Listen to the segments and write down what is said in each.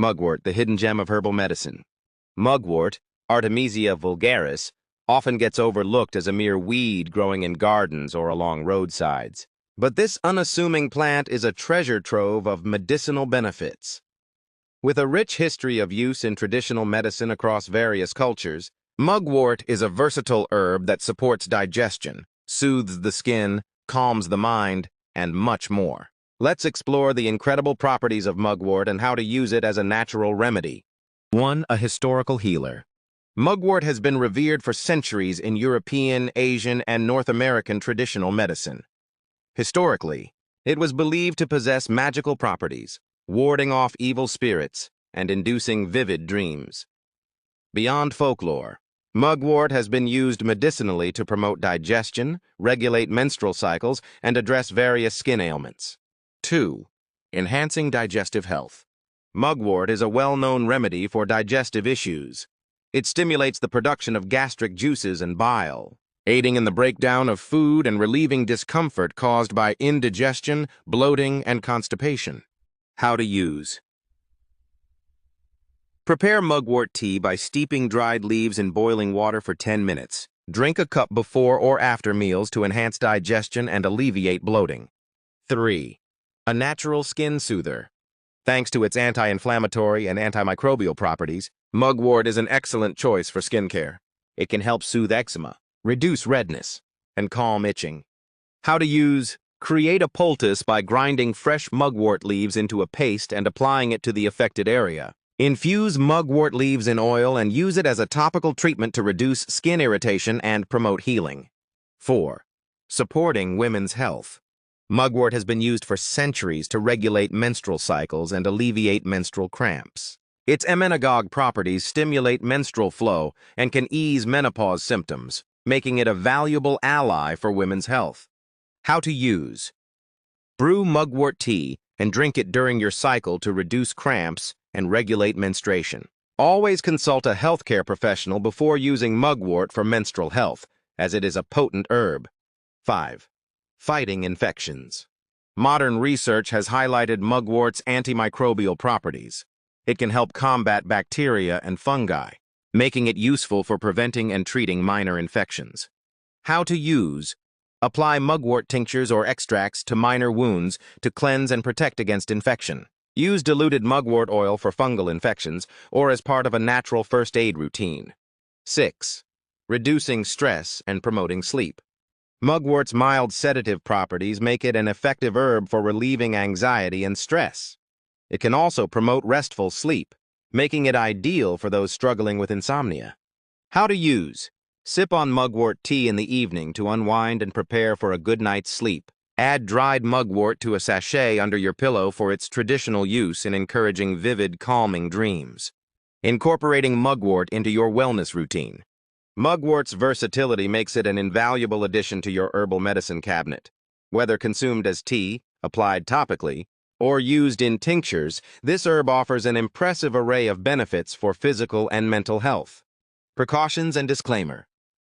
Mugwort, the hidden gem of herbal medicine. Mugwort, Artemisia vulgaris, often gets overlooked as a mere weed growing in gardens or along roadsides. But this unassuming plant is a treasure trove of medicinal benefits. With a rich history of use in traditional medicine across various cultures, mugwort is a versatile herb that supports digestion, soothes the skin, calms the mind, and much more. Let's explore the incredible properties of mugwort and how to use it as a natural remedy. 1. A historical healer. Mugwort has been revered for centuries in European, Asian, and North American traditional medicine. Historically, it was believed to possess magical properties, warding off evil spirits and inducing vivid dreams. Beyond folklore, mugwort has been used medicinally to promote digestion, regulate menstrual cycles, and address various skin ailments. 2. Enhancing digestive health. Mugwort is a well-known remedy for digestive issues. It stimulates the production of gastric juices and bile, aiding in the breakdown of food and relieving discomfort caused by indigestion, bloating, and constipation. How to use. Prepare mugwort tea by steeping dried leaves in boiling water for 10 minutes. Drink a cup before or after meals to enhance digestion and alleviate bloating. 3. A natural skin soother. Thanks to its anti-inflammatory and antimicrobial properties, mugwort is an excellent choice for skincare. It can help soothe eczema, reduce redness, and calm itching. How to use. Create a poultice by grinding fresh mugwort leaves into a paste and applying it to the affected area. Infuse mugwort leaves in oil and use it as a topical treatment to reduce skin irritation and promote healing. 4. Supporting women's health. Mugwort has been used for centuries to regulate menstrual cycles and alleviate menstrual cramps. Its emmenagogue properties stimulate menstrual flow and can ease menopause symptoms, making it a valuable ally for women's health. How to use. Brew mugwort tea and drink it during your cycle to reduce cramps and regulate menstruation. Always consult a healthcare professional before using mugwort for menstrual health, as it is a potent herb. 5. Fighting infections. Modern research has highlighted mugwort's antimicrobial properties. It can help combat bacteria and fungi, making it useful for preventing and treating minor infections. How to use. Apply mugwort tinctures or extracts to minor wounds to cleanse and protect against infection. Use diluted mugwort oil for fungal infections or as part of a natural first aid routine. 6. Reducing stress and promoting sleep. Mugwort's mild sedative properties make it an effective herb for relieving anxiety and stress. It can also promote restful sleep, making it ideal for those struggling with insomnia. How to use. Sip on mugwort tea in the evening to unwind and prepare for a good night's sleep. Add dried mugwort to a sachet under your pillow for its traditional use in encouraging vivid, calming dreams. Incorporating mugwort into your wellness routine. Mugwort's versatility makes it an invaluable addition to your herbal medicine cabinet. Whether consumed as tea, applied topically, or used in tinctures, this herb offers an impressive array of benefits for physical and mental health. Precautions and disclaimer.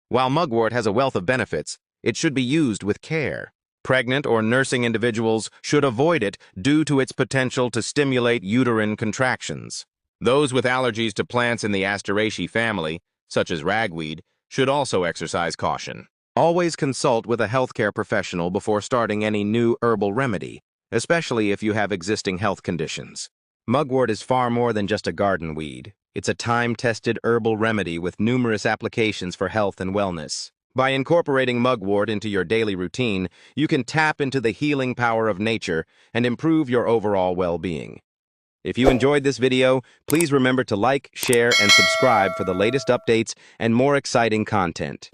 While mugwort has a wealth of benefits, it should be used with care. Pregnant or nursing individuals should avoid it due to its potential to stimulate uterine contractions. Those with allergies to plants in the Asteraceae family, such as ragweed, should also exercise caution. Always consult with a healthcare professional before starting any new herbal remedy, especially if you have existing health conditions. Mugwort is far more than just a garden weed. It's a time-tested herbal remedy with numerous applications for health and wellness. By incorporating mugwort into your daily routine, you can tap into the healing power of nature and improve your overall well-being. If you enjoyed this video, please remember to like, share, and subscribe for the latest updates and more exciting content.